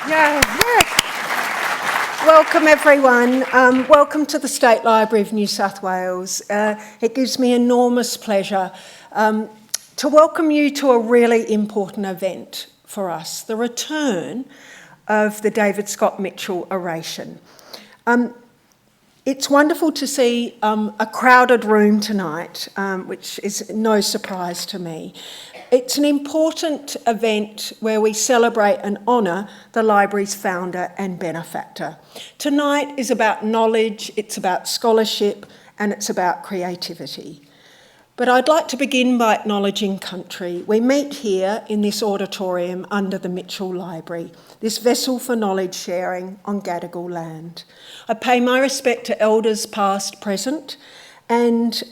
Yeah, yes. Welcome everyone. Welcome to the State Library of New South Wales. It gives me enormous pleasure to welcome you to a really important event for us, the return of the David Scott Mitchell Oration. It's wonderful to see a crowded room tonight, which is no surprise to me. It's an important event where we celebrate and honour the library's founder and benefactor. Tonight is about knowledge, it's about scholarship, and it's about creativity. But I'd like to begin by acknowledging country. We meet here in this auditorium under the Mitchell Library, this vessel for knowledge sharing on Gadigal land. I pay my respect to elders past, present, and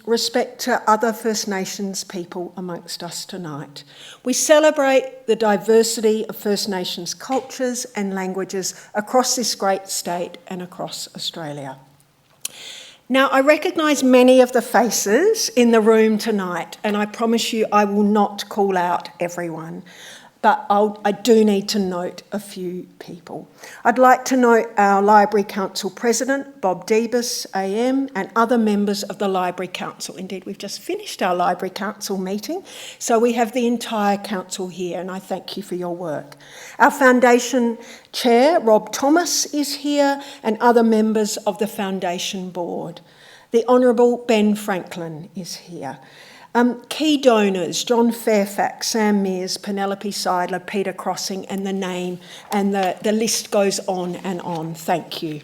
respect to other First Nations people amongst us tonight. We celebrate the diversity of First Nations cultures and languages across this great state and across Australia. Now, I recognise many of the faces in the room tonight, and I promise you I will not call out everyone, but I do need to note a few people. I'd like to note our Library Council President, Bob Debus AM, and other members of the Library Council. Indeed, we've just finished our Library Council meeting, so we have the entire council here, and I thank you for your work. Our Foundation Chair, Rob Thomas, is here, and other members of the Foundation Board. The Honourable Ben Franklin is here. Key donors, John Fairfax, Sam Mears, Penelope Seidler, Peter Crossing, and the name, and the list goes on and on. Thank you.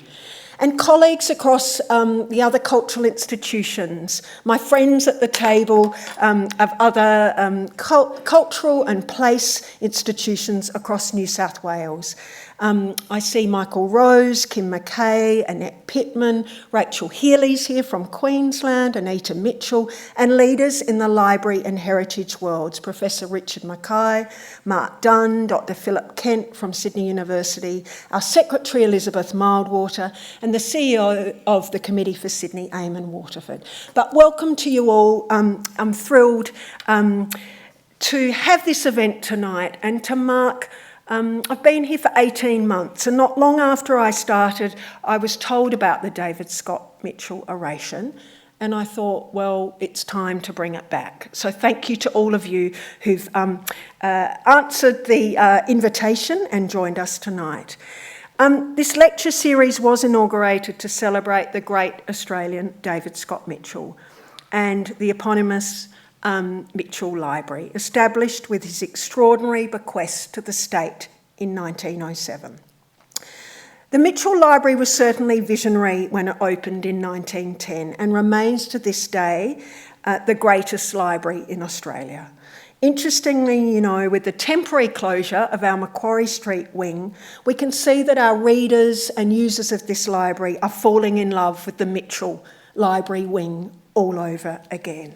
And colleagues across the other cultural institutions, my friends at the table of other cultural and place institutions across New South Wales. I see Michael Rose, Kim McKay, Annette Pittman, Rachel Healy's here from Queensland, Anita Mitchell, and leaders in the library and heritage worlds, Professor Richard Mackay, Mark Dunn, Dr. Philip Kent from Sydney University, our Secretary Elizabeth Mildwater, and the CEO of the Committee for Sydney, Eamon Waterford. But welcome to you all. I'm thrilled to have this event tonight and to mark I've been here for 18 months, and not long after I started, I was told about the David Scott Mitchell Oration, and I thought, well, it's time to bring it back. So thank you to all of you who've answered the invitation and joined us tonight. This lecture series was inaugurated to celebrate the great Australian David Scott Mitchell and the eponymous Mitchell Library, established with his extraordinary bequest to the state in 1907. The Mitchell Library was certainly visionary when it opened in 1910 and remains to this day the greatest library in Australia. Interestingly, with the temporary closure of our Macquarie Street wing, we can see that our readers and users of this library are falling in love with the Mitchell Library wing all over again.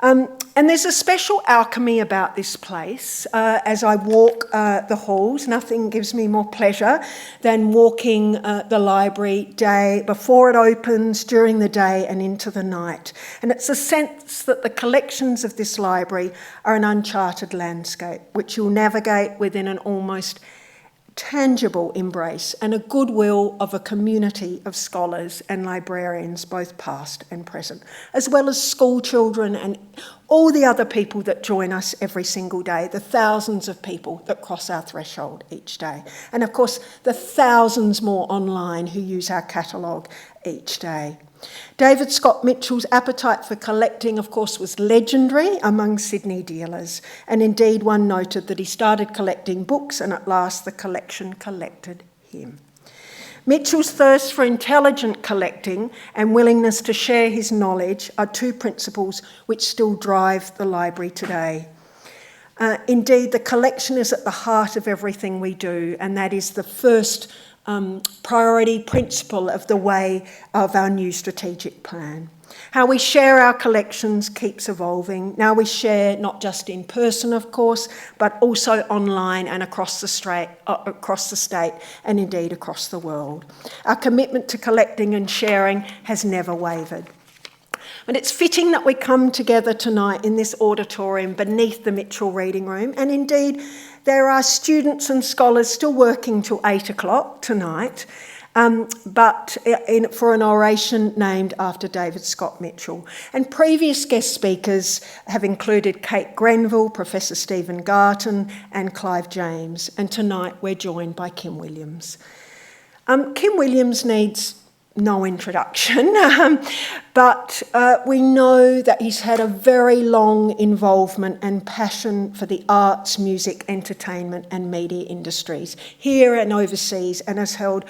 And there's a special alchemy about this place. As I walk the halls, nothing gives me more pleasure than walking the library day before it opens, during the day and into the night. And it's a sense that the collections of this library are an uncharted landscape, which you'll navigate within an almost tangible embrace and a goodwill of a community of scholars and librarians, both past and present, as well as school children and all the other people that join us every single day, the thousands of people that cross our threshold each day. And of course, the thousands more online who use our catalogue each day. David Scott Mitchell's appetite for collecting, of course, was legendary among Sydney dealers, and indeed one noted that he started collecting books and at last the collection collected him. Mitchell's thirst for intelligent collecting and willingness to share his knowledge are two principles which still drive the library today. Indeed, the collection is at the heart of everything we do, and that is the first priority principle of the way of our new strategic plan. How we share our collections keeps evolving. Now we share not just in person, of course, but also online and across the state and indeed across the world. Our commitment to collecting and sharing has never wavered. And it's fitting that we come together tonight in this auditorium beneath the Mitchell Reading Room. And indeed, there are students and scholars still working till 8 o'clock tonight, for an oration named after David Scott Mitchell. And previous guest speakers have included Kate Grenville, Professor Stephen Garton and Clive James. And tonight we're joined by Kim Williams. Kim Williams needs no introduction, but we know that he's had a very long involvement and passion for the arts, music, entertainment and media industries here and overseas, and has held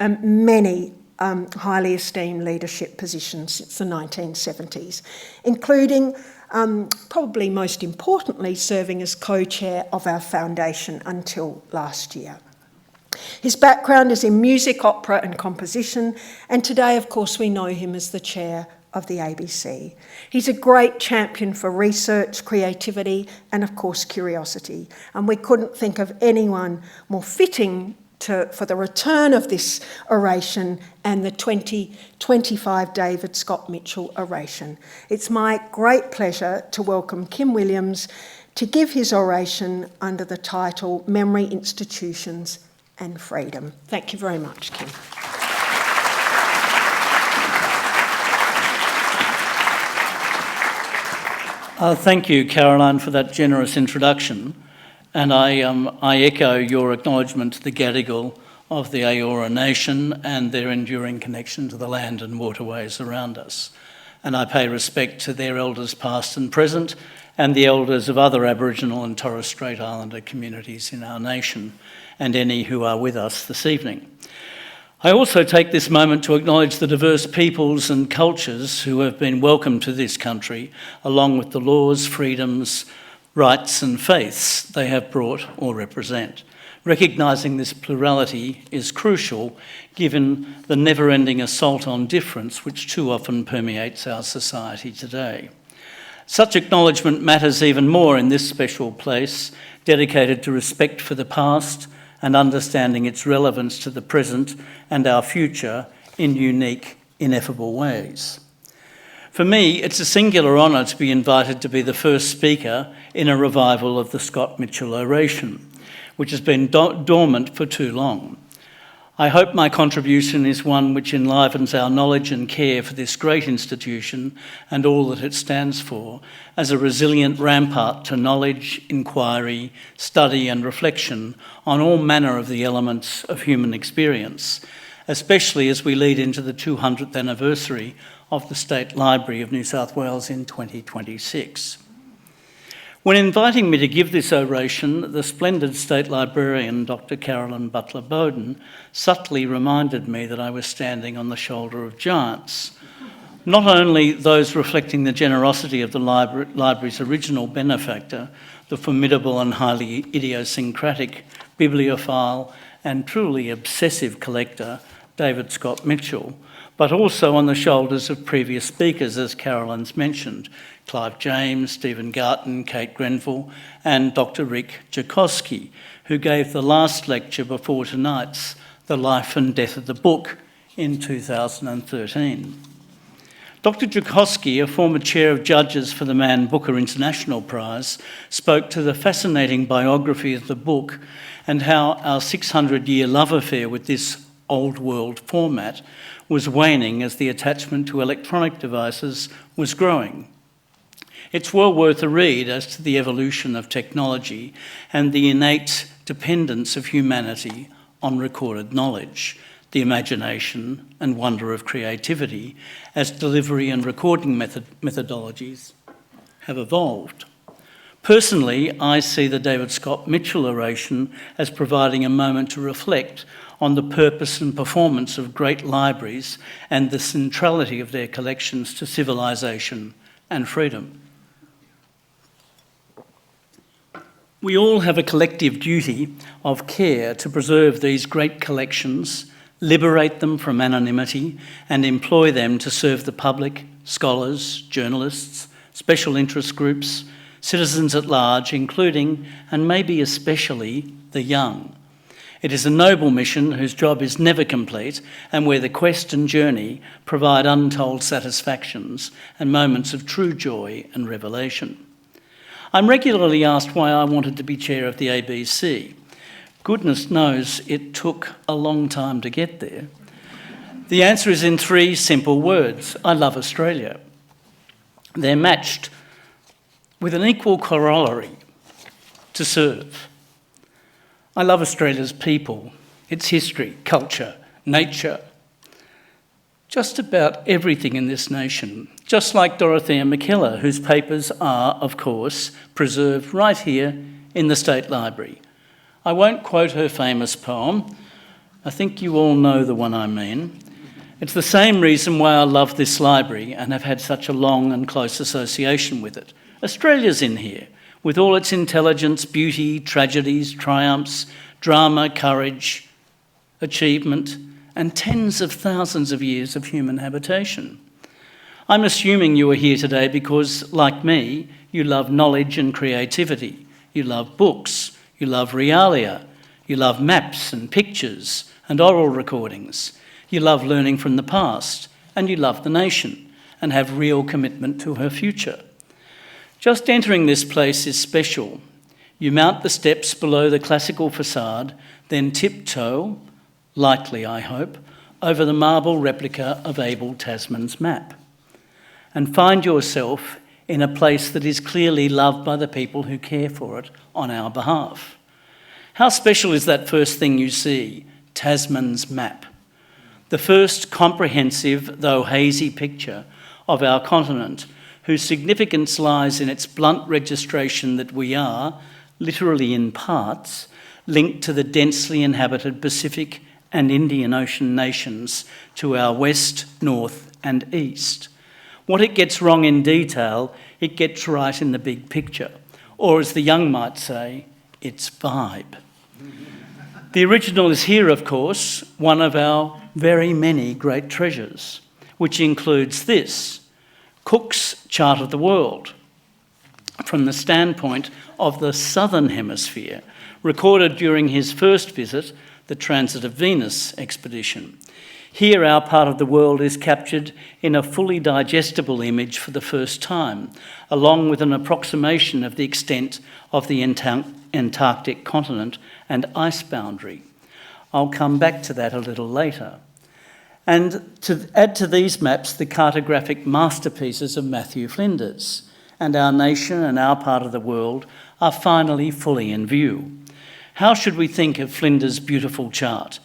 many highly esteemed leadership positions since the 1970s, including, probably most importantly, serving as co-chair of our foundation until last year. His background is in music, opera and composition, and today, of course, we know him as the chair of the ABC. He's a great champion for research, creativity and, of course, curiosity, and we couldn't think of anyone more fitting for the return of this oration and the 2025 David Scott Mitchell Oration. It's my great pleasure to welcome Kim Williams to give his oration under the title Memory, Institutions and Freedom. Thank you very much, Kim. Thank you, Caroline, for that generous introduction. And I echo your acknowledgement to the Gadigal of the Eora Nation and their enduring connection to the land and waterways around us. And I pay respect to their elders past and present and the elders of other Aboriginal and Torres Strait Islander communities in our nation and any who are with us this evening. I also take this moment to acknowledge the diverse peoples and cultures who have been welcomed to this country, along with the laws, freedoms, rights and faiths they have brought or represent. Recognising this plurality is crucial given the never-ending assault on difference which too often permeates our society today. Such acknowledgement matters even more in this special place, dedicated to respect for the past and understanding its relevance to the present and our future in unique, ineffable ways. For me, it's a singular honour to be invited to be the first speaker in a revival of the Scott Mitchell Oration, which has been dormant for too long. I hope my contribution is one which enlivens our knowledge and care for this great institution and all that it stands for as a resilient rampart to knowledge, inquiry, study and reflection on all manner of the elements of human experience, especially as we lead into the 200th anniversary of the State Library of New South Wales in 2026. When inviting me to give this oration, the splendid State Librarian, Dr. Carolyn Butler-Bowden, subtly reminded me that I was standing on the shoulder of giants. Not only those reflecting the generosity of the library's original benefactor, the formidable and highly idiosyncratic bibliophile and truly obsessive collector, David Scott Mitchell, but also on the shoulders of previous speakers, as Carolyn's mentioned, Clive James, Stephen Garton, Kate Grenville, and Dr. Rick Jakosky, who gave the last lecture before tonight's The Life and Death of the Book in 2013. Dr. Jakosky, a former chair of judges for the Man Booker International Prize, spoke to the fascinating biography of the book and how our 600-year love affair with this old world format was waning as the attachment to electronic devices was growing. It's well worth a read as to the evolution of technology and the innate dependence of humanity on recorded knowledge, the imagination and wonder of creativity as delivery and recording methodologies have evolved. Personally, I see the David Scott Mitchell Oration as providing a moment to reflect on the purpose and performance of great libraries and the centrality of their collections to civilisation and freedom. We all have a collective duty of care to preserve these great collections, liberate them from anonymity, and employ them to serve the public, scholars, journalists, special interest groups, citizens at large, including, and maybe especially, the young. It is a noble mission whose job is never complete and where the quest and journey provide untold satisfactions and moments of true joy and revelation. I'm regularly asked why I wanted to be chair of the ABC. Goodness knows it took a long time to get there. The answer is in 3 simple words. I love Australia. They're matched with an equal corollary: to serve. I love Australia's people, its history, culture, nature, just about everything in this nation, just like Dorothea McKellar, whose papers are, of course, preserved right here in the State Library. I won't quote her famous poem. I think you all know the one I mean. It's the same reason why I love this library and have had such a long and close association with it. Australia's in here, with all its intelligence, beauty, tragedies, triumphs, drama, courage, achievement, and tens of thousands of years of human habitation. I'm assuming you are here today because, like me, you love knowledge and creativity. You love books, you love realia, you love maps and pictures and oral recordings. You love learning from the past, and you love the nation and have real commitment to her future. Just entering this place is special. You mount the steps below the classical facade, then tiptoe, lightly I hope, over the marble replica of Abel Tasman's map, and find yourself in a place that is clearly loved by the people who care for it on our behalf. How special is that first thing you see, Tasman's map? The first comprehensive, though hazy, picture of our continent, whose significance lies in its blunt registration that we are, literally in parts, linked to the densely inhabited Pacific and Indian Ocean nations to our west, north and east. What it gets wrong in detail, it gets right in the big picture, or as the young might say, its vibe. The original is here, of course, one of our very many great treasures, which includes this, Cook's Chart of the World, from the standpoint of the Southern Hemisphere, recorded during his first visit, the Transit of Venus expedition. Here our part of the world is captured in a fully digestible image for the first time, along with an approximation of the extent of the Antarctic continent and ice boundary. I'll come back to that a little later. And to add to these maps, the cartographic masterpieces of Matthew Flinders, and our nation and our part of the world are finally fully in view. How should we think of Flinders' beautiful chart?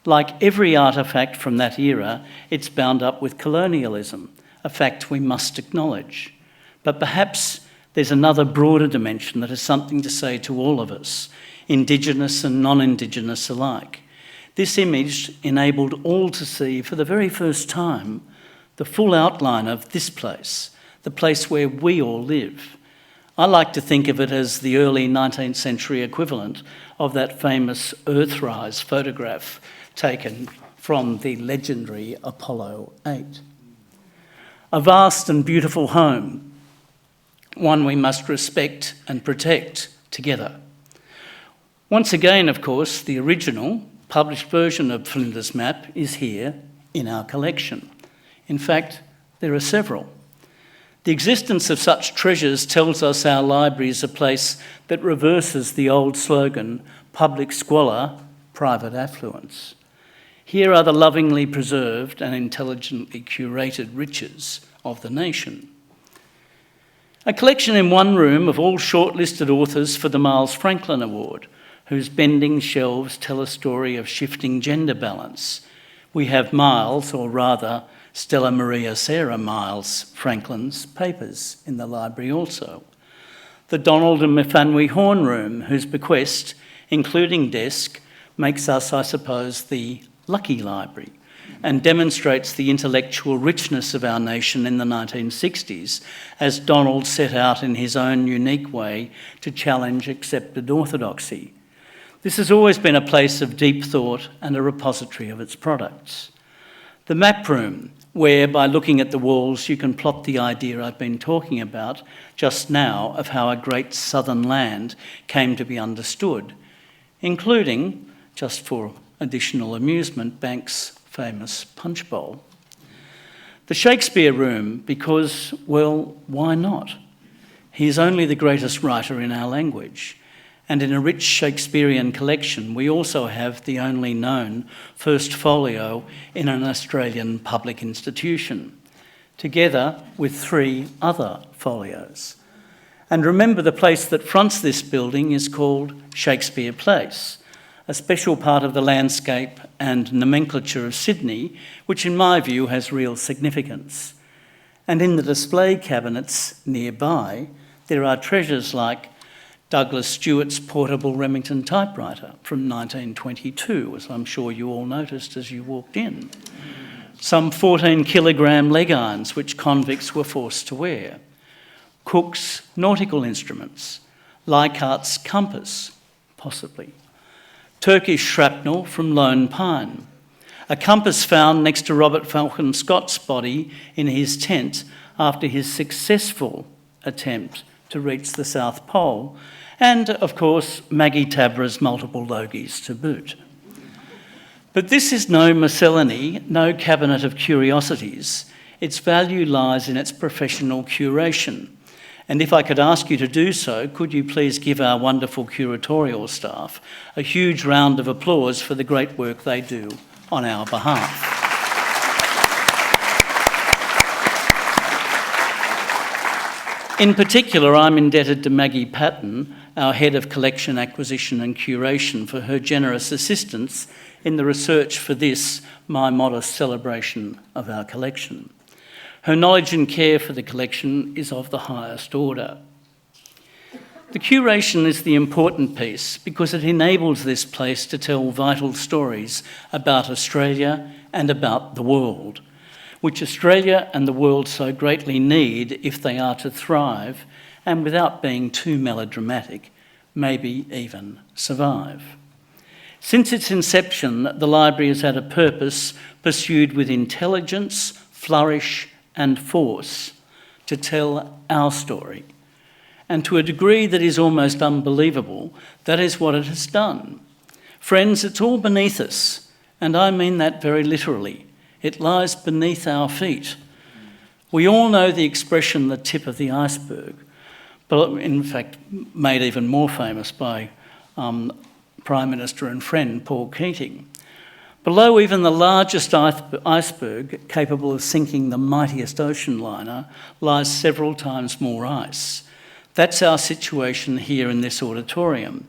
Like every artefact from that era, it's bound up with colonialism, a fact we must acknowledge. But perhaps there's another broader dimension that has something to say to all of us, Indigenous and non-Indigenous alike. This image enabled all to see for the very first time the full outline of this place, the place where we all live. I like to think of it as the early 19th century equivalent of that famous Earthrise photograph taken from the legendary Apollo 8. A vast and beautiful home, one we must respect and protect together. Once again, of course, the original published version of Flinders' map is here in our collection. In fact, there are several. The existence of such treasures tells us our library is a place that reverses the old slogan, public squalor, private affluence. Here are the lovingly preserved and intelligently curated riches of the nation. A collection in one room of all shortlisted authors for the Miles Franklin Award, whose bending shelves tell a story of shifting gender balance. We have Miles, or rather Stella Maria Sarah Miles Franklin's papers in the library also. The Donald and Mfanui Horn Room, whose bequest, including desk, makes us, I suppose, the lucky library and demonstrates the intellectual richness of our nation in the 1960s, as Donald set out in his own unique way to challenge accepted orthodoxy. This has always been a place of deep thought and a repository of its products. The map room, where by looking at the walls you can plot the idea I've been talking about just now of how a great southern land came to be understood, including just for additional amusement, Banks' famous punch bowl. The Shakespeare Room, because, well, why not? He is only the greatest writer in our language. And in a rich Shakespearean collection, we also have the only known first folio in an Australian public institution, together with 3 other folios. And remember, the place that fronts this building is called Shakespeare Place, a special part of the landscape and nomenclature of Sydney, which in my view has real significance. And in the display cabinets nearby, there are treasures like Douglas Stewart's portable Remington typewriter from 1922, as I'm sure you all noticed as you walked in. Some 14-kilogram leg irons which convicts were forced to wear. Cook's nautical instruments. Leichhardt's compass, possibly. Turkish shrapnel from Lone Pine. A compass found next to Robert Falcon Scott's body in his tent after his successful attempt to reach the South Pole, and, of course, Maggie Tabra's multiple logies to boot. But this is no miscellany, no cabinet of curiosities. Its value lies in its professional curation. And if I could ask you to do so, could you please give our wonderful curatorial staff a huge round of applause for the great work they do on our behalf. In particular, I'm indebted to Maggie Patton, our Head of Collection Acquisition and Curation, for her generous assistance in the research for this, my modest celebration of our collection. Her knowledge and care for the collection is of the highest order. The curation is the important piece because it enables this place to tell vital stories about Australia and about the world, which Australia and the world so greatly need if they are to thrive and, without being too melodramatic, maybe even survive. Since its inception, the library has had a purpose pursued with intelligence, flourish and force to tell our story. And to a degree that is almost unbelievable, that is what it has done. Friends, it's all beneath us, and I mean that very literally. It lies beneath our feet. We all know the expression, the tip of the iceberg, but in fact made even more famous by Prime Minister and friend Paul Keating. Below even the largest iceberg, capable of sinking the mightiest ocean liner, lies several times more ice. That's our situation here in this auditorium.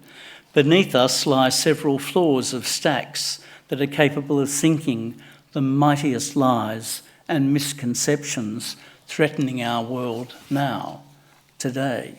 Beneath us lie several floors of stacks that are capable of sinking the mightiest lies and misconceptions threatening our world now, today.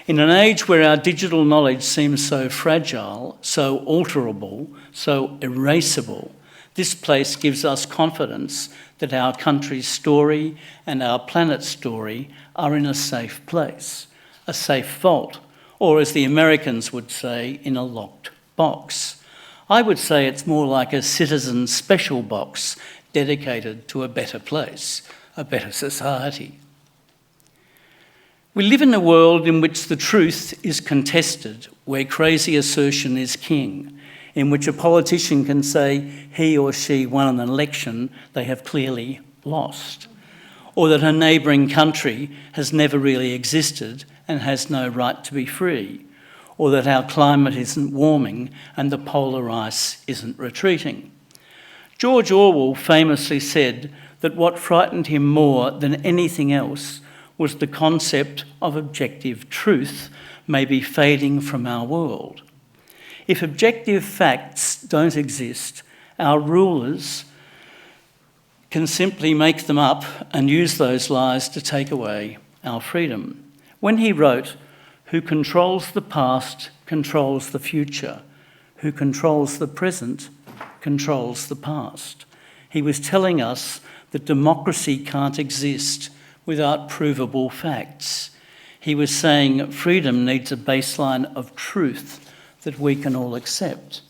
In an age where our digital knowledge seems so fragile, so alterable, so erasable, this place gives us confidence that our country's story and our planet's story are in a safe place, a safe vault, or as the Americans would say, in a locked box. I would say it's more like a citizen special box dedicated to a better place, a better society. We live in a world in which the truth is contested, where crazy assertion is king, in which a politician can say he or she won an election they have clearly lost, or that a neighbouring country has never really existed and has no right to be free, or that our climate isn't warming and the polar ice isn't retreating. George Orwell famously said that what frightened him more than anything else was the concept of objective truth may be fading from our world. If objective facts don't exist, our rulers can simply make them up and use those lies to take away our freedom. When he wrote, "Who controls the past controls the future. Who controls the present controls the past," he was telling us that democracy can't exist without provable facts. He was saying freedom needs a baseline of truth that we can all accept.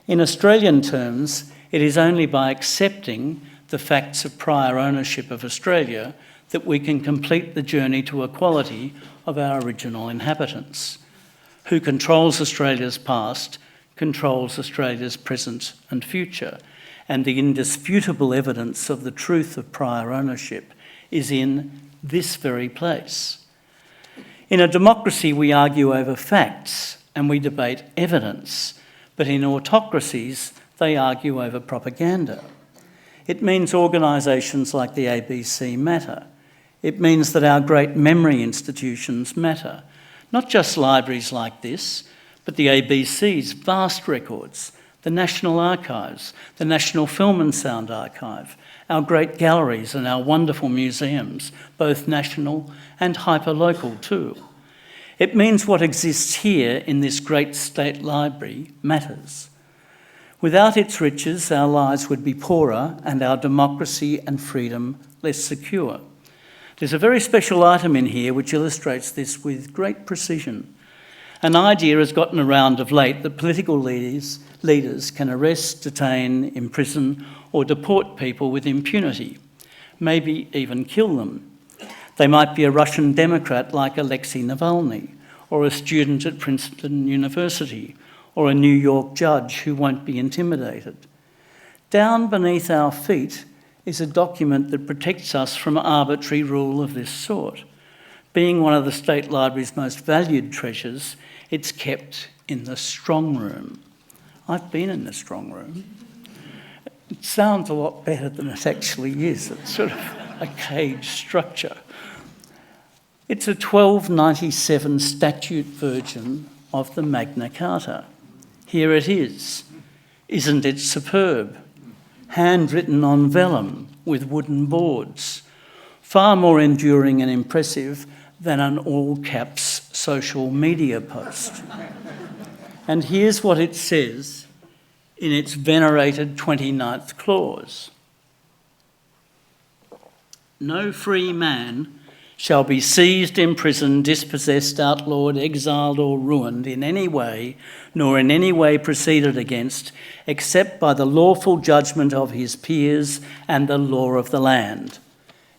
In Australian terms, it is only by accepting the facts of prior ownership of Australia that we can complete the journey to equality of our original inhabitants. Who controls Australia's past controls Australia's present and future, and the indisputable evidence of the truth of prior ownership is in this very place. In a democracy, we argue over facts and we debate evidence, but in autocracies, they argue over propaganda. It means organisations like the ABC matter. It means that our great memory institutions matter. Not just libraries like this, but the ABC's vast records, the National Archives, the National Film and Sound Archive, our great galleries and our wonderful museums, both national and hyperlocal too. It means what exists here in this great state library matters. Without its riches, our lives would be poorer and our democracy and freedom less secure. There's a very special item in here which illustrates this with great precision. An idea has gotten around of late that political leaders can arrest, detain, imprison or deport people with impunity, maybe even kill them. They might be a Russian Democrat like Alexei Navalny, or a student at Princeton University, or a New York judge who won't be intimidated. Down beneath our feet is a document that protects us from arbitrary rule of this sort. Being one of the State Library's most valued treasures, it's kept in the strong room. I've been in the strong room. It sounds a lot better than it actually is. It's sort of a cage structure. It's a 1297 statute version of the Magna Carta. Here it is. Isn't it superb? Handwritten on vellum with wooden boards. Far more enduring and impressive than an all-caps social media post. And here's what it says in its venerated 29th clause. No free man shall be seized, imprisoned, dispossessed, outlawed, exiled or ruined in any way, nor in any way proceeded against, except by the lawful judgment of his peers and the law of the land.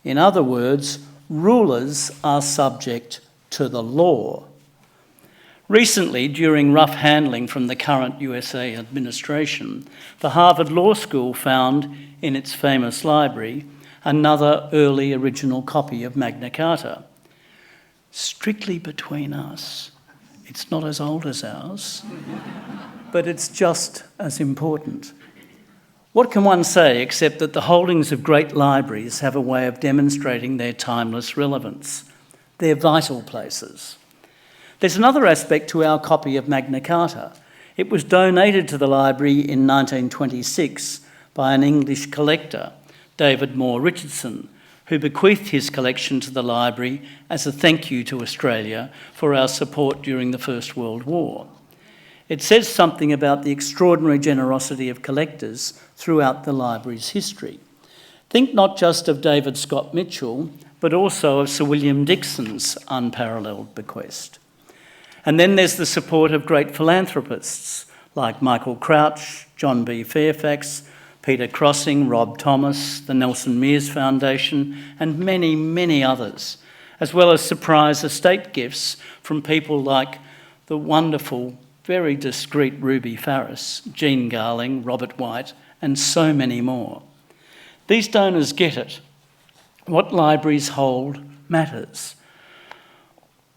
In other words, rulers are subject to the law. Recently, during rough handling from the current USA administration, the Harvard Law School found in its famous library another early original copy of Magna Carta. Strictly between us, it's not as old as ours, but it's just as important. What can one say except that the holdings of great libraries have a way of demonstrating their timeless relevance? They're vital places. There's another aspect to our copy of Magna Carta. It was donated to the library in 1926 by an English collector, David Moore Richardson, who bequeathed his collection to the library as a thank you to Australia for our support during the First World War. It says something about the extraordinary generosity of collectors throughout the library's history. Think not just of David Scott Mitchell, but also of Sir William Dixon's unparalleled bequest. And then there's the support of great philanthropists like Michael Crouch, John B. Fairfax, Peter Crossing, Rob Thomas, the Nelson Mears Foundation, and many, many others, as well as surprise estate gifts from people like the wonderful, very discreet Ruby Farris, Jean Garling, Robert White, and so many more. These donors get it. What libraries hold matters.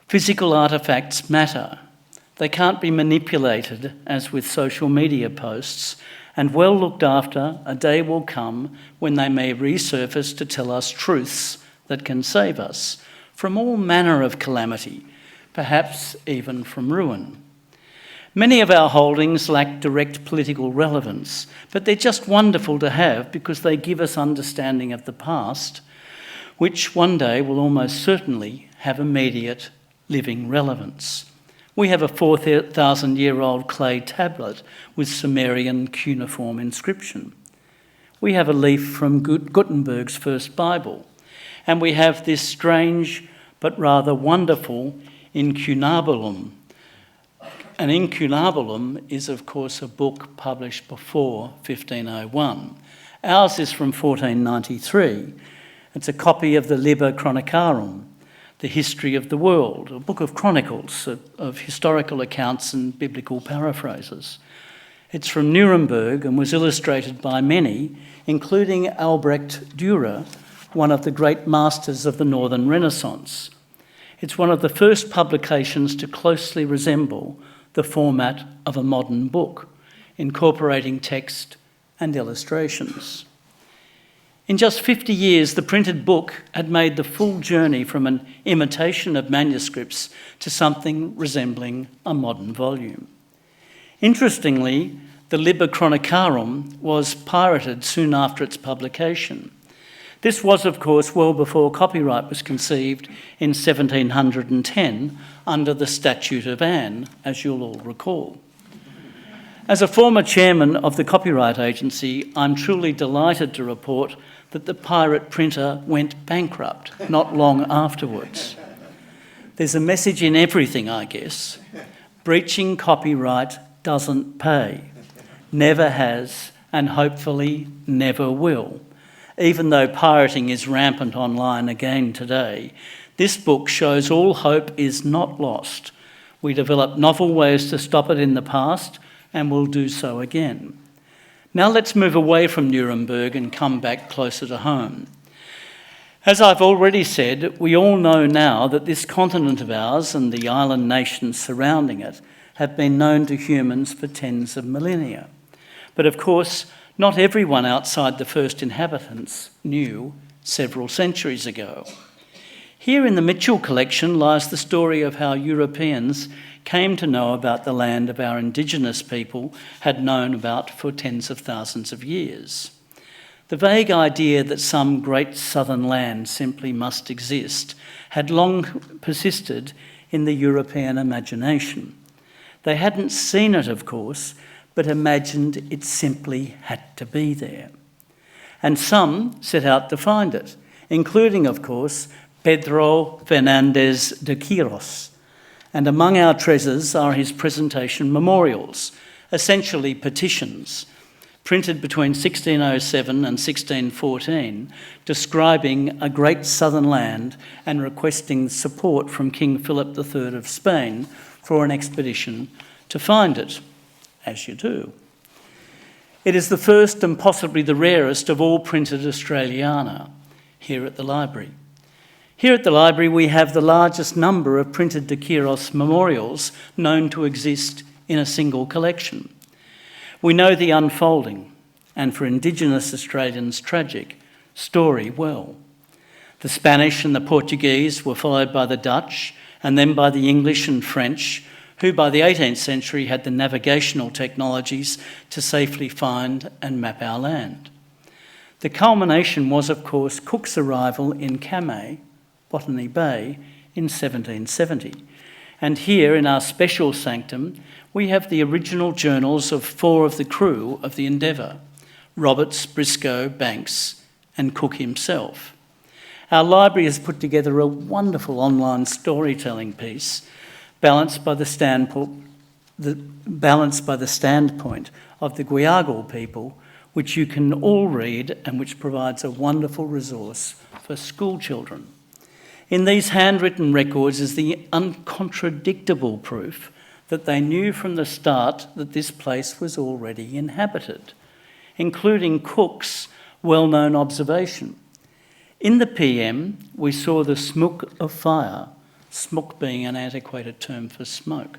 Physical artefacts matter. They can't be manipulated, as with social media posts, and well looked after, a day will come when they may resurface to tell us truths that can save us from all manner of calamity, perhaps even from ruin. Many of our holdings lack direct political relevance, but they're just wonderful to have because they give us understanding of the past, which one day will almost certainly have immediate living relevance. We have a 4,000-year-old clay tablet with Sumerian cuneiform inscription. We have a leaf from Gutenberg's first Bible, and we have this strange but rather wonderful incunabulum. An incunabulum is, of course, a book published before 1501. Ours is from 1493. It's a copy of the Liber Chronicarum, the history of the world, a book of chronicles, of historical accounts and biblical paraphrases. It's from Nuremberg and was illustrated by many, including Albrecht Dürer, one of the great masters of the Northern Renaissance. It's one of the first publications to closely resemble the format of a modern book, incorporating text and illustrations. In just 50 years, the printed book had made the full journey from an imitation of manuscripts to something resembling a modern volume. Interestingly, the Liber Chronicarum was pirated soon after its publication. This was, of course, well before copyright was conceived in 1710 under the Statute of Anne, as you'll all recall. As a former chairman of the Copyright Agency, I'm truly delighted to report that the pirate printer went bankrupt not long afterwards. There's a message in everything, I guess. Breaching copyright doesn't pay. Never has, and hopefully never will. Even though pirating is rampant online again today, this book shows all hope is not lost. We developed novel ways to stop it in the past, and will do so again. Now let's move away from Nuremberg and come back closer to home. As I've already said, we all know now that this continent of ours and the island nations surrounding it have been known to humans for tens of millennia. But of course, not everyone outside the first inhabitants knew several centuries ago. Here in the Mitchell collection lies the story of how Europeans came to know about the land of our Indigenous people had known about for tens of thousands of years. The vague idea that some great southern land simply must exist had long persisted in the European imagination. They hadn't seen it, of course, but imagined it simply had to be there. And some set out to find it, including, of course, Pedro Fernández de Quiros. And among our treasures are his presentation memorials, essentially petitions, printed between 1607 and 1614, describing a great southern land and requesting support from King Philip III of Spain for an expedition to find it, as you do. It is the first and possibly the rarest of all printed Australiana here at the library. Here at the library, we have the largest number of printed De Quiros memorials known to exist in a single collection. We know the unfolding, and for Indigenous Australians, tragic, story well. The Spanish and the Portuguese were followed by the Dutch, and then by the English and French, who by the 18th century had the navigational technologies to safely find and map our land. The culmination was, of course, Cook's arrival in Camay, Botany Bay, in 1770. And here in our special sanctum, we have the original journals of 4 of the crew of the Endeavour, Roberts, Briscoe, Banks, and Cook himself. Our library has put together a wonderful online storytelling piece, balanced by the standpoint of the Guyagal people, which you can all read and which provides a wonderful resource for school children. In these handwritten records is the uncontradictable proof that they knew from the start that this place was already inhabited, including Cook's well-known observation. In the PM, we saw the smoke of fire, smoke being an antiquated term for smoke,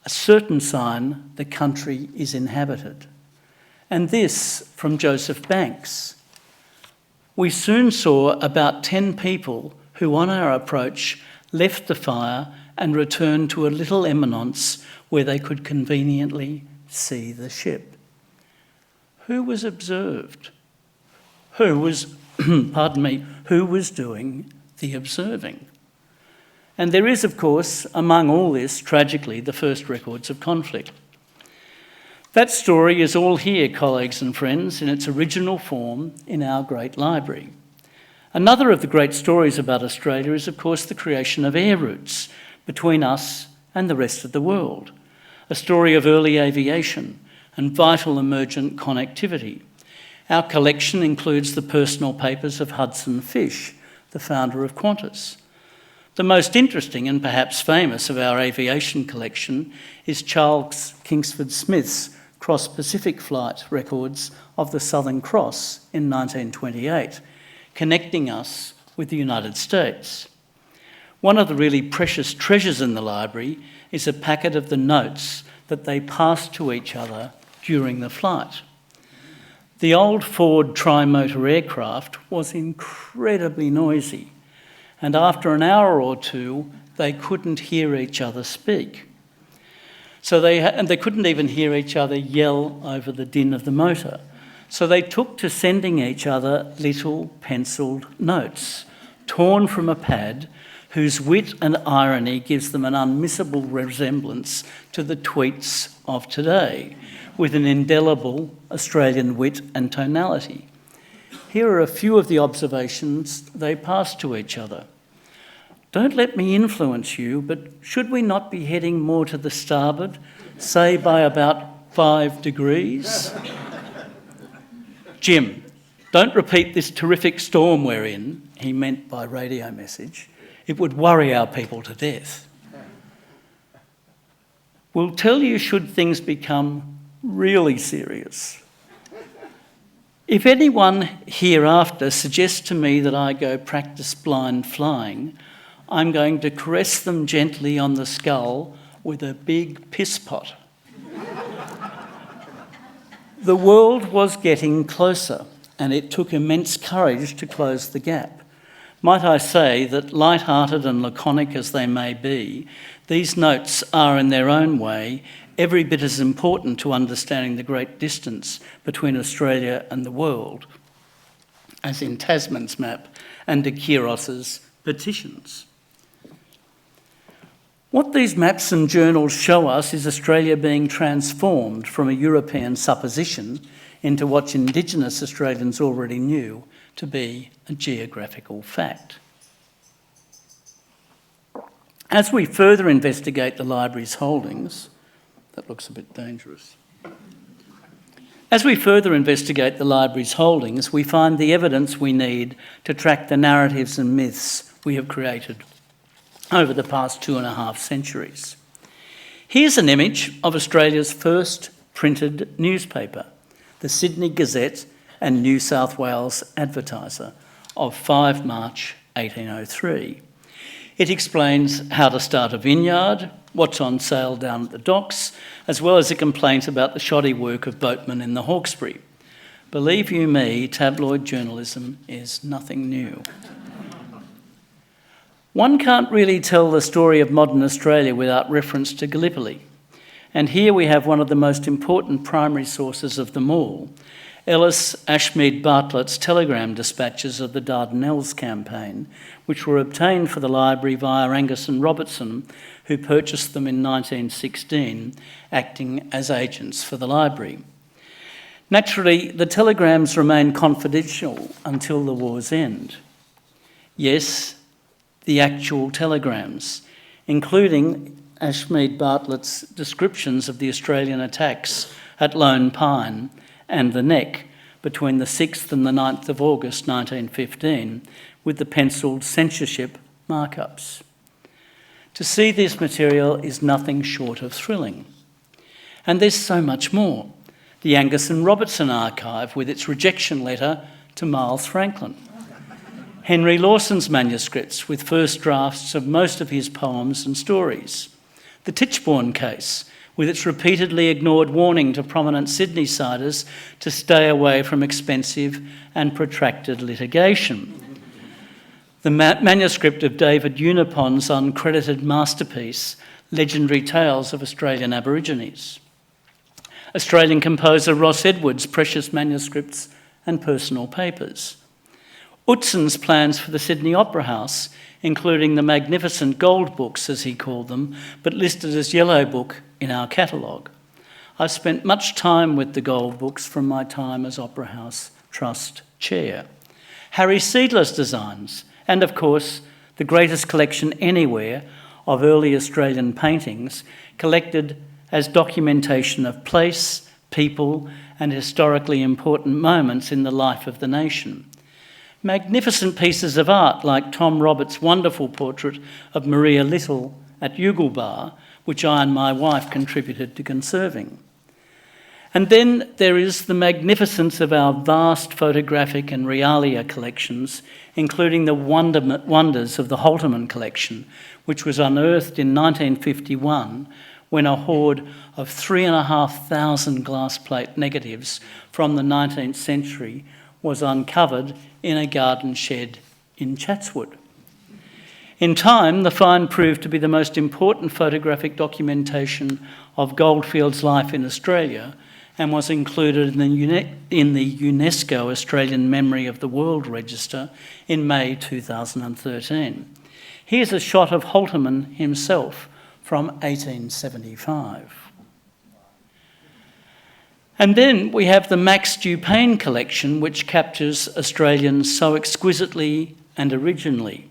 a certain sign the country is inhabited. And this from Joseph Banks. We soon saw about 10 people who on our approach left the fire and returned to a little eminence where they could conveniently see the ship. Who was observed? Who was, who was doing the observing? And there is, of course, among all this, tragically, the first records of conflict. That story is all here, colleagues and friends, in its original form in our great library. Another of the great stories about Australia is, of course, the creation of air routes between us and the rest of the world, a story of early aviation and vital emergent connectivity. Our collection includes the personal papers of Hudson Fysh, the founder of Qantas. The most interesting and perhaps famous of our aviation collection is Charles Kingsford Smith's cross-Pacific flight records of the Southern Cross in 1928, connecting us with the United States. One of the really precious treasures in the library is a packet of the notes that they passed to each other during the flight. The old Ford tri-motor aircraft was incredibly noisy, and after an hour or two, they couldn't hear each other speak. And they couldn't even hear each other yell over the din of the motor. So they took to sending each other little pencilled notes, torn from a pad, whose wit and irony gives them an unmissable resemblance to the tweets of today, with an indelible Australian wit and tonality. Here are a few of the observations they passed to each other. Don't let me influence you, but should we not be heading more to the starboard, say by about 5 degrees? Jim, don't repeat this terrific storm we're in, he meant by radio message. It would worry our people to death. We'll tell you should things become really serious. If anyone hereafter suggests to me that I go practice blind flying, I'm going to caress them gently on the skull with a big piss pot. The world was getting closer, and it took immense courage to close the gap. Might I say that, light-hearted and laconic as they may be, these notes are in their own way every bit as important to understanding the great distance between Australia and the world as in Tasman's map and de Quiros's petitions. What these maps and journals show us is Australia being transformed from a European supposition into what Indigenous Australians already knew to be a geographical fact. As we further investigate the library's holdings, that looks a bit dangerous. As we further investigate the library's holdings, we find the evidence we need to track the narratives and myths we have created over the past 2.5 centuries. Here's an image of Australia's first printed newspaper, the Sydney Gazette and New South Wales Advertiser of 5 March 1803. It explains how to start a vineyard, what's on sale down at the docks, as well as a complaint about the shoddy work of boatmen in the Hawkesbury. Believe you me, tabloid journalism is nothing new. One can't really tell the story of modern Australia without reference to Gallipoli. And here we have one of the most important primary sources of them all, Ellis Ashmead Bartlett's telegram dispatches of the Dardanelles campaign, which were obtained for the library via Angus and Robertson, who purchased them in 1916, acting as agents for the library. Naturally, the telegrams remained confidential until the war's end. Yes, the actual telegrams, including Ashmead Bartlett's descriptions of the Australian attacks at Lone Pine and the Neck between the 6th and the 9th of August 1915 with the pencilled censorship markups. To see this material is nothing short of thrilling. And there's so much more. The Angus and Robertson archive with its rejection letter to Miles Franklin. Henry Lawson's manuscripts with first drafts of most of his poems and stories. The Tichborne case with its repeatedly ignored warning to prominent Sydney-siders to stay away from expensive and protracted litigation. The manuscript of David Unipon's uncredited masterpiece, Legendary Tales of Australian Aborigines. Australian composer Ross Edwards' precious manuscripts and personal papers. Utson's plans for the Sydney Opera House, including the magnificent gold books, as he called them, but listed as yellow book in our catalogue. I've spent much time with the gold books from my time as Opera House Trust Chair. Harry Seidler's designs, and of course, the greatest collection anywhere of early Australian paintings, collected as documentation of place, people, and historically important moments in the life of the nation. Magnificent pieces of art like Tom Roberts' wonderful portrait of Maria Little at Yugle Bar, which I and my wife contributed to conserving. And then there is the magnificence of our vast photographic and realia collections, including the wonders of the Holterman collection, which was unearthed in 1951 when a hoard of 3,500 glass plate negatives from the 19th century was uncovered in a garden shed in Chatswood. In time, the find proved to be the most important photographic documentation of goldfields life in Australia and was included in the UNESCO Australian Memory of the World Register in May 2013. Here's a shot of Holterman himself from 1875. And then we have the Max Dupayne collection, which captures Australians so exquisitely and originally,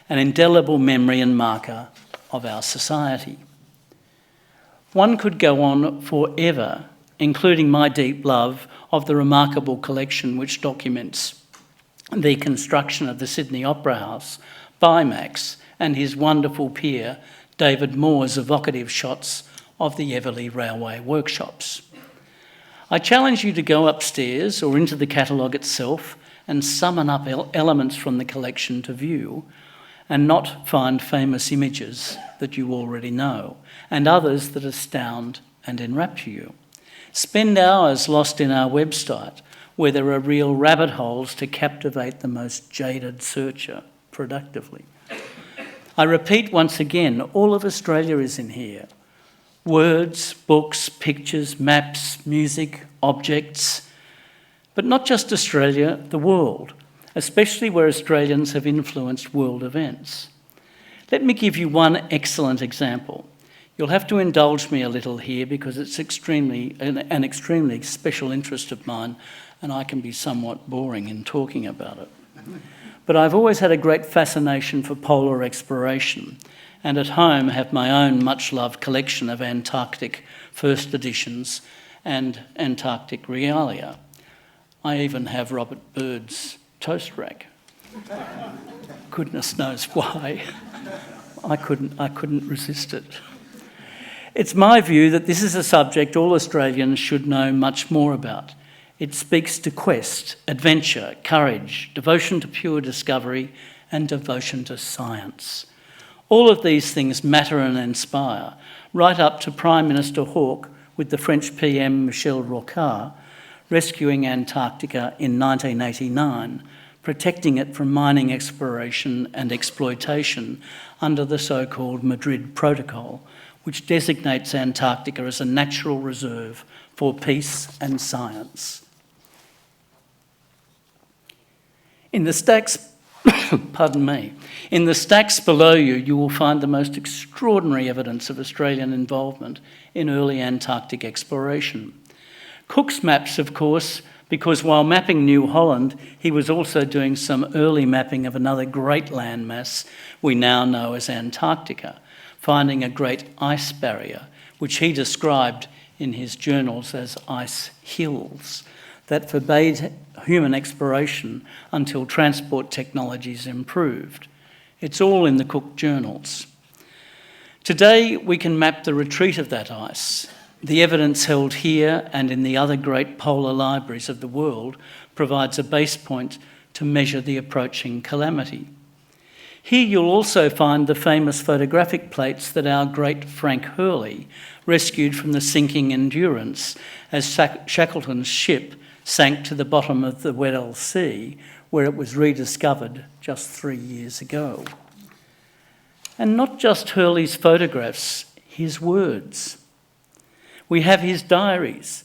an indelible memory and marker of our society. One could go on forever, including my deep love of the remarkable collection which documents the construction of the Sydney Opera House by Max and his wonderful peer, David Moore's evocative shots of the Everleigh Railway workshops. I challenge you to go upstairs or into the catalogue itself and summon up elements from the collection to view, and not find famous images that you already know, and others that astound and enrapture you. Spend hours lost in our website, where there are real rabbit holes to captivate the most jaded searcher productively. I repeat once again, all of Australia is in here. Words, books, pictures, maps, music, objects. But not just Australia, the world, especially where Australians have influenced world events. Let me give you one excellent example. You'll have to indulge me a little here because it's an extremely special interest of mine, and I can be somewhat boring in talking about it. But I've always had a great fascination for polar exploration, and at home have my own much-loved collection of Antarctic first editions and Antarctic realia. I even have Robert Bird's toast rack. Goodness knows why. I couldn't resist it. It's my view that this is a subject all Australians should know much more about. It speaks to quest, adventure, courage, devotion to pure discovery, and devotion to science. All of these things matter and inspire, right up to Prime Minister Hawke with the French PM Michel Rocard rescuing Antarctica in 1989, protecting it from mining exploration and exploitation under the so-called Madrid Protocol, which designates Antarctica as a natural reserve for peace and science. In the stacks, in the stacks below you, you will find the most extraordinary evidence of Australian involvement in early Antarctic exploration. Cook's maps, of course, because while mapping New Holland, he was also doing some early mapping of another great landmass we now know as Antarctica, finding a great ice barrier, which he described in his journals as ice hills, that forbade human exploration until transport technologies improved. It's all in the Cook journals. Today, we can map the retreat of that ice. The evidence held here and in the other great polar libraries of the world provides a base point to measure the approaching calamity. Here you'll also find the famous photographic plates that our great Frank Hurley rescued from the sinking Endurance as Shackleton's ship sank to the bottom of the Weddell Sea, where it was rediscovered just 3 years ago. And not just Hurley's photographs, his words. We have his diaries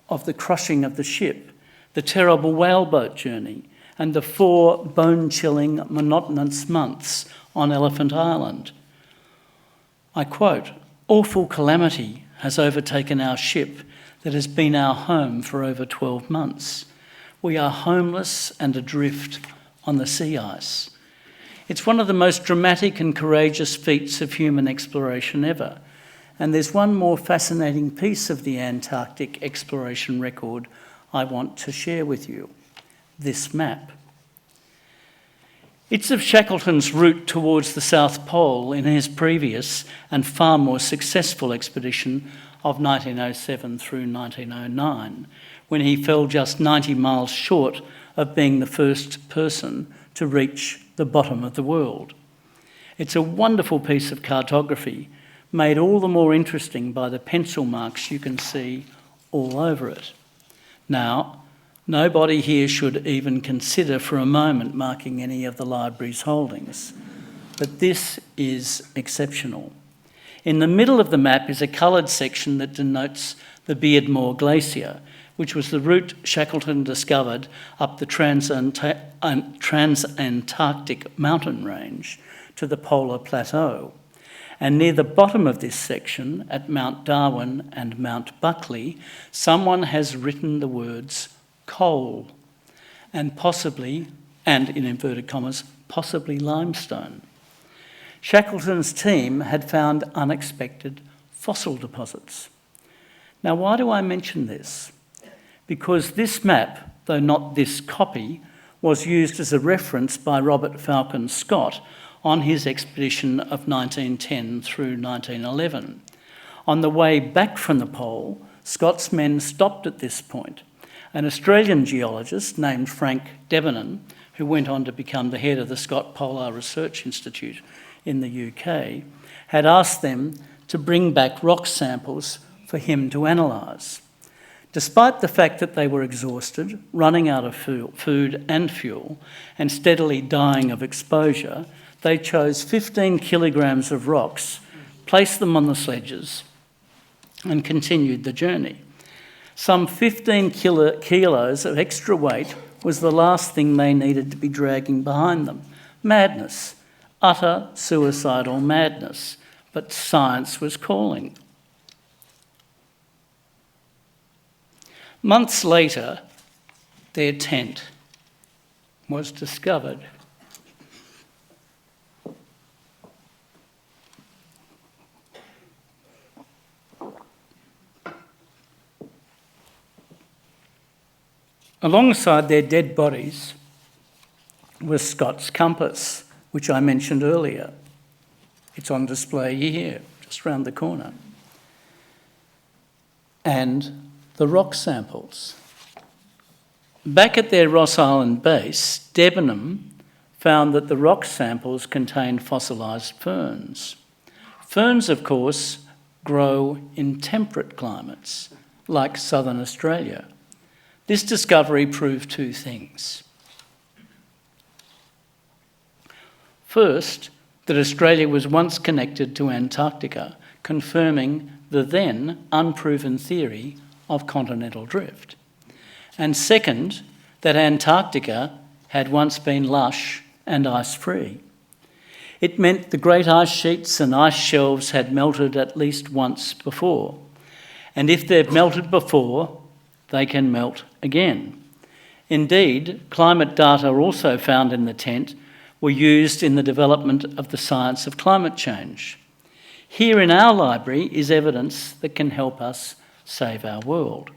of the crushing of the ship, the terrible whaleboat journey, and the 4 bone-chilling, monotonous months on Elephant Island. I quote, "Awful calamity has overtaken our ship that has been our home for over 12 months. We are homeless and adrift on the sea ice. It's one of the most dramatic and courageous feats of human exploration ever. And there's one more fascinating piece of the Antarctic exploration record I want to share with you. This map. It's of Shackleton's route towards the South Pole in his previous and far more successful expedition of 1907 through 1909, when he fell just 90 miles short of being the first person to reach the bottom of the world. It's a wonderful piece of cartography, made all the more interesting by the pencil marks you can see all over it. Now, nobody here should even consider for a moment marking any of the library's holdings, but this is exceptional. In the middle of the map is a coloured section that denotes the Beardmore Glacier, which was the route Shackleton discovered up the Transantarctic mountain range to the polar plateau. And near the bottom of this section, at Mount Darwin and Mount Buckley, someone has written the words coal and possibly, and in inverted commas, possibly limestone. Shackleton's team had found unexpected fossil deposits. Now, why do I mention this? Because this map, though not this copy, was used as a reference by Robert Falcon Scott on his expedition of 1910 through 1911. On the way back from the pole, Scott's men stopped at this point. An Australian geologist named Frank Debenham, who went on to become the head of the Scott Polar Research Institute in the UK, had asked them to bring back rock samples for him to analyse. Despite the fact that they were exhausted, running out of food and fuel, and steadily dying of exposure, they chose 15 kilograms of rocks, placed them on the sledges, and continued the journey. Some 15 kilos of extra weight was the last thing they needed to be dragging behind them. Madness, utter suicidal madness, but science was calling. Months later, their tent was discovered. Alongside their dead bodies was Scott's compass, which I mentioned earlier. It's on display here, just round the corner. And the rock samples. Back at their Ross Island base, Debenham found that the rock samples contained fossilised ferns. Ferns, of course, grow in temperate climates, like southern Australia. This discovery proved two things. First, that Australia was once connected to Antarctica, confirming the then unproven theory of continental drift. And second, that Antarctica had once been lush and ice-free. It meant the great ice sheets and ice shelves had melted at least once before. And if they've melted before, they can melt again. Indeed, climate data also found in the tent were used in the development of the science of climate change. Here in our library is evidence that can help us save our world.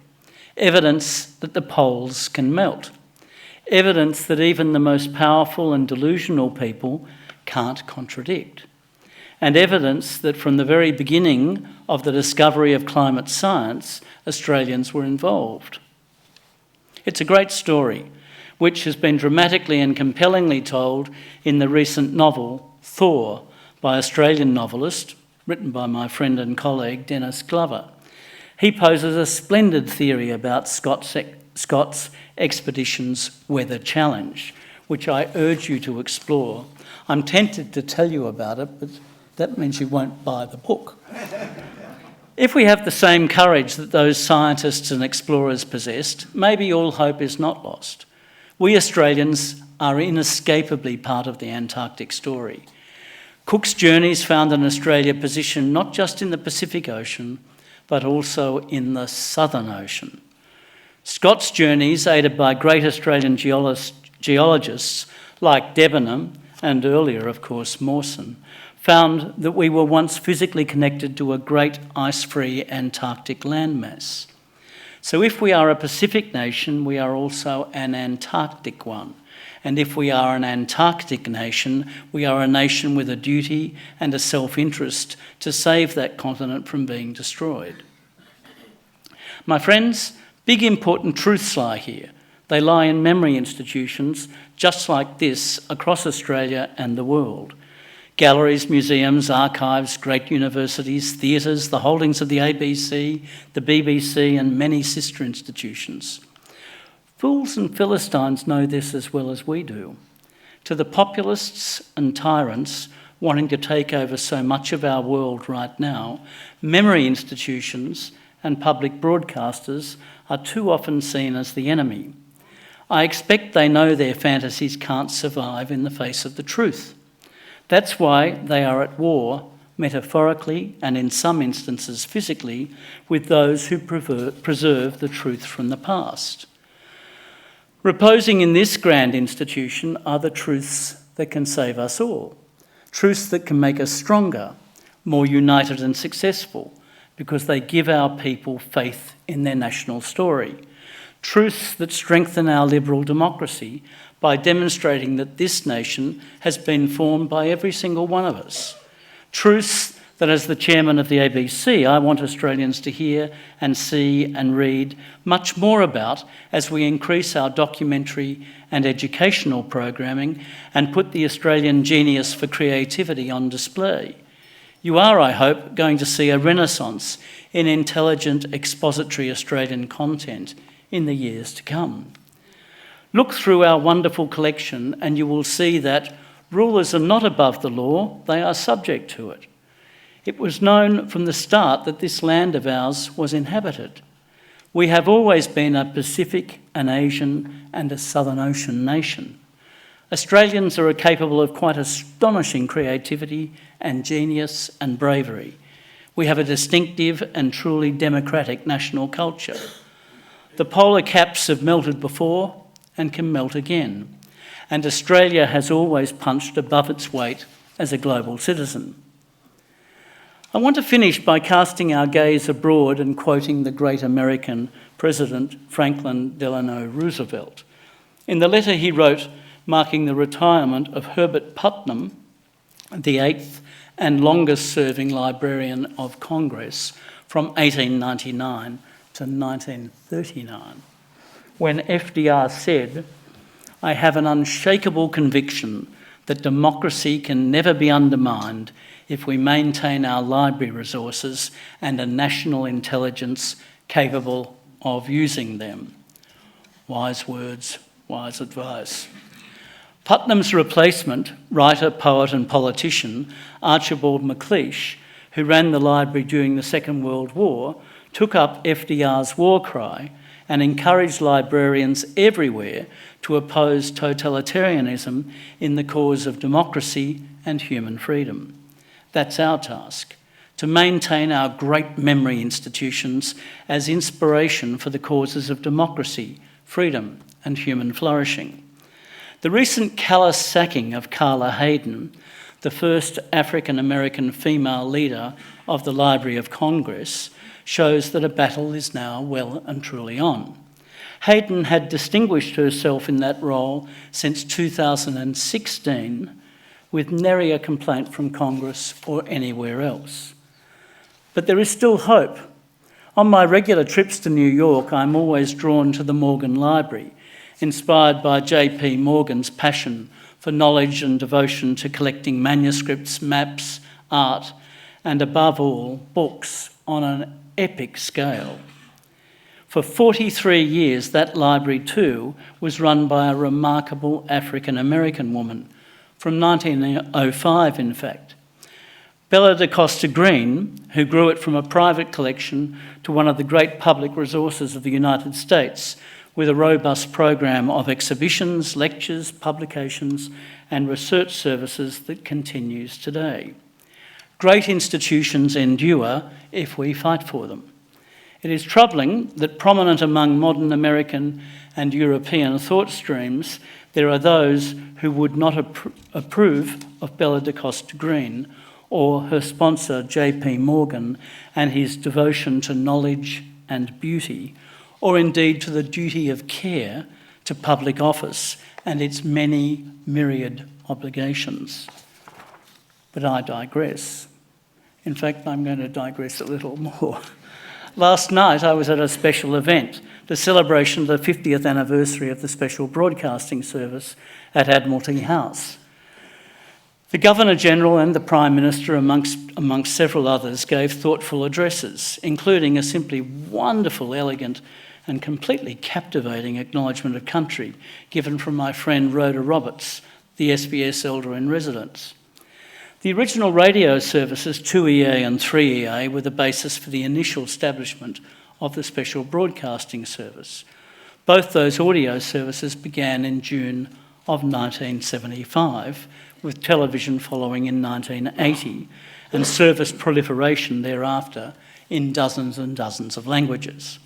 Evidence that the poles can melt. Evidence that even the most powerful and delusional people can't contradict. And evidence that from the very beginning of the discovery of climate science, Australians were involved. It's a great story, which has been dramatically and compellingly told in the recent novel, Thaw, by Australian novelist, written by my friend and colleague Dennis Glover. He poses a splendid theory about Scott's expedition's weather challenge, which I urge you to explore. I'm tempted to tell you about it, but that means you won't buy the book. If we have the same courage that those scientists and explorers possessed, maybe all hope is not lost. We Australians are inescapably part of the Antarctic story. Cook's journeys found an Australia positioned not just in the Pacific Ocean, but also in the Southern Ocean. Scott's journeys, aided by great Australian geologists like Debenham and earlier, of course, Mawson, found that we were once physically connected to a great ice-free Antarctic landmass. So if we are a Pacific nation, we are also an Antarctic one. And if we are an Antarctic nation, we are a nation with a duty and a self-interest to save that continent from being destroyed. My friends, big important truths lie here. They lie in memory institutions just like this across Australia and the world. Galleries, museums, archives, great universities, theatres, the holdings of the ABC, the BBC and many sister institutions. Fools and Philistines know this as well as we do. To the populists and tyrants wanting to take over so much of our world right now, memory institutions and public broadcasters are too often seen as the enemy. I expect they know their fantasies can't survive in the face of the truth. That's why they are at war, metaphorically and in some instances physically, with those who preserve the truth from the past. Reposing in this grand institution are the truths that can save us all, truths that can make us stronger, more united and successful, because they give our people faith in their national story. Truths that strengthen our liberal democracy by demonstrating that this nation has been formed by every single one of us. Truths that, as the chairman of the ABC, I want Australians to hear and see and read much more about as we increase our documentary and educational programming and put the Australian genius for creativity on display. You are, I hope, going to see a renaissance in intelligent expository Australian content in the years to come. Look through our wonderful collection and you will see that rulers are not above the law, they are subject to it. It was known from the start that this land of ours was inhabited. We have always been a Pacific, an Asian and a Southern Ocean nation. Australians are capable of quite astonishing creativity and genius and bravery. We have a distinctive and truly democratic national culture. The polar caps have melted before and can melt again, and Australia has always punched above its weight as a global citizen. I want to finish by casting our gaze abroad and quoting the great American President Franklin Delano Roosevelt. In the letter he wrote marking the retirement of Herbert Putnam, the eighth and longest-serving Librarian of Congress from 1899 to 1939, when FDR said, "I have an unshakable conviction that democracy can never be undermined if we maintain our library resources and a national intelligence capable of using them." Wise words, wise advice. Putnam's replacement, writer, poet and politician, Archibald MacLeish, who ran the library during the Second World War, took up FDR's war cry and encouraged librarians everywhere to oppose totalitarianism in the cause of democracy and human freedom. That's our task, to maintain our great memory institutions as inspiration for the causes of democracy, freedom and human flourishing. The recent callous sacking of Carla Hayden, the first African-American female leader of the Library of Congress, shows that a battle is now well and truly on. Hayden had distinguished herself in that role since 2016 with nary a complaint from Congress or anywhere else. But there is still hope. On my regular trips to New York, I'm always drawn to the Morgan Library, inspired by J.P. Morgan's passion for knowledge and devotion to collecting manuscripts, maps, art, and above all, books on an epic scale. For 43 years, that library too was run by a remarkable African-American woman, from 1905 in fact. Bella da Costa Green, who grew it from a private collection to one of the great public resources of the United States, with a robust program of exhibitions, lectures, publications and research services that continues today. Great institutions endure if we fight for them. It is troubling that prominent among modern American and European thought streams, there are those who would not approve of Bella da Costa Green or her sponsor J.P. Morgan and his devotion to knowledge and beauty, or indeed to the duty of care to public office and its many myriad obligations. But I digress. In fact, I'm going to digress a little more. Last night I was at a special event, the celebration of the 50th anniversary of the Special Broadcasting Service at Admiralty House. The Governor-General and the Prime Minister, amongst several others, gave thoughtful addresses, including a simply wonderful, elegant and completely captivating acknowledgement of country given from my friend Rhoda Roberts, the SBS Elder-in-Residence. The original radio services 2EA and 3EA were the basis for the initial establishment of the Special Broadcasting Service. Both those audio services began in June of 1975, with television following in 1980, and service proliferation thereafter in dozens and dozens of languages.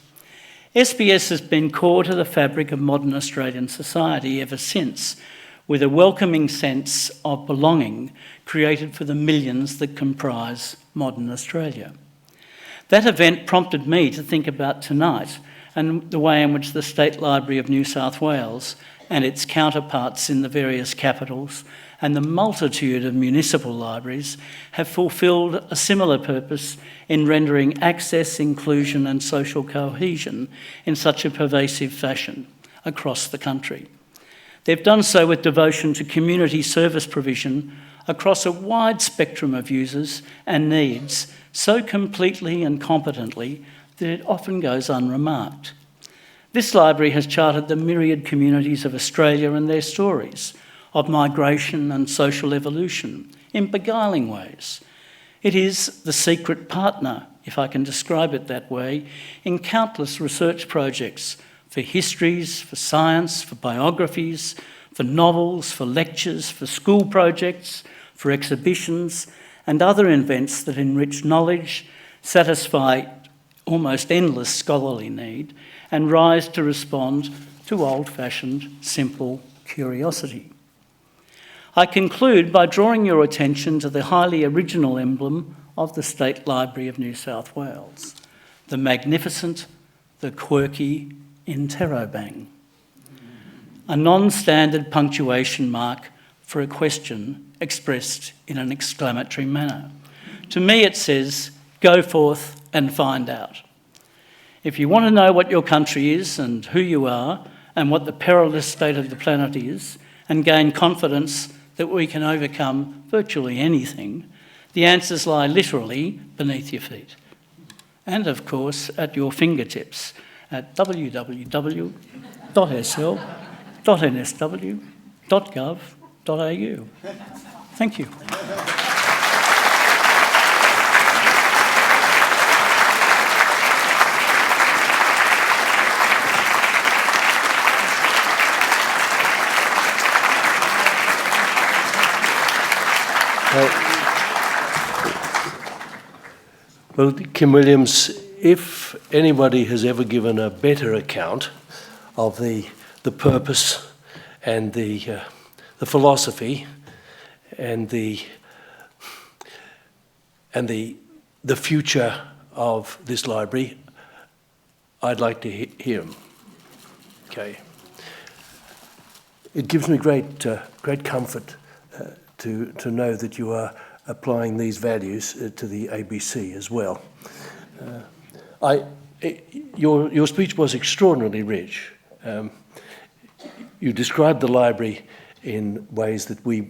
SBS has been core to the fabric of modern Australian society ever since, with a welcoming sense of belonging created for the millions that comprise modern Australia. That event prompted me to think about tonight and the way in which the State Library of New South Wales and its counterparts in the various capitals and the multitude of municipal libraries have fulfilled a similar purpose in rendering access, inclusion and social cohesion in such a pervasive fashion across the country. They've done so with devotion to community service provision across a wide spectrum of users and needs, so completely and competently that it often goes unremarked. This library has charted the myriad communities of Australia and their stories of migration and social evolution in beguiling ways. It is the secret partner, if I can describe it that way, in countless research projects for histories, for science, for biographies, for novels, for lectures, for school projects, for exhibitions and other events that enrich knowledge, satisfy almost endless scholarly need and rise to respond to old-fashioned, simple curiosity. I conclude by drawing your attention to the highly original emblem of the State Library of New South Wales, the magnificent, the quirky interrobang, a non-standard punctuation mark for a question expressed in an exclamatory manner. To me it says, go forth and find out. If you want to know what your country is and who you are and what the perilous state of the planet is, and gain confidence that we can overcome virtually anything, the answers lie literally beneath your feet. And of course, at your fingertips at www.sl.nsw.gov.au. Thank you. Well, Kim Williams, if anybody has ever given a better account of the purpose and the philosophy and the future of this library, I'd like to hear him. Okay. It gives me great comfort to know that you are applying these values to the ABC as well. Your speech was extraordinarily rich. You described the library in ways that we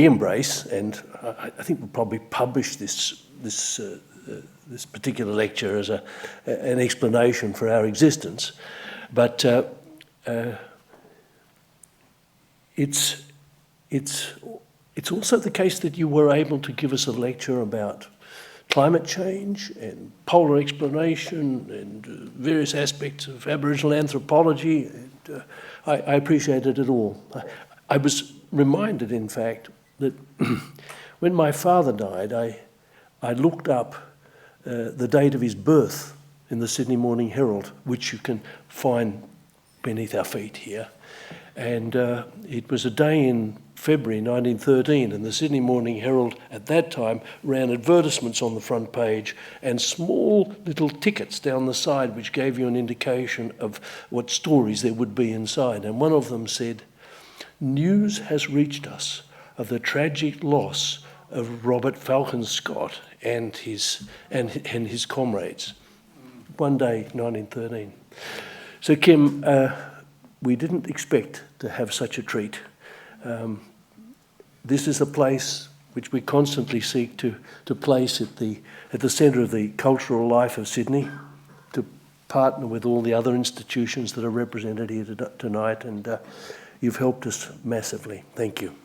embrace, and I think we'll probably publish this particular lecture as an explanation for our existence. But it's also the case that you were able to give us a lecture about climate change and polar exploration and various aspects of Aboriginal anthropology. And, I appreciated it all. I was reminded, in fact, that when my father died, I looked up the date of his birth in the Sydney Morning Herald, which you can find beneath our feet here. And it was a day in February 1913, and the Sydney Morning Herald at that time ran advertisements on the front page and small little tickets down the side which gave you an indication of what stories there would be inside. And one of them said, "News has reached us of the tragic loss of Robert Falcon Scott and his comrades." one day, 1913. So Kim, we didn't expect to have such a treat. This is a place which we constantly seek to place at the centre of the cultural life of Sydney, to partner with all the other institutions that are represented here tonight, and you've helped us massively. Thank you.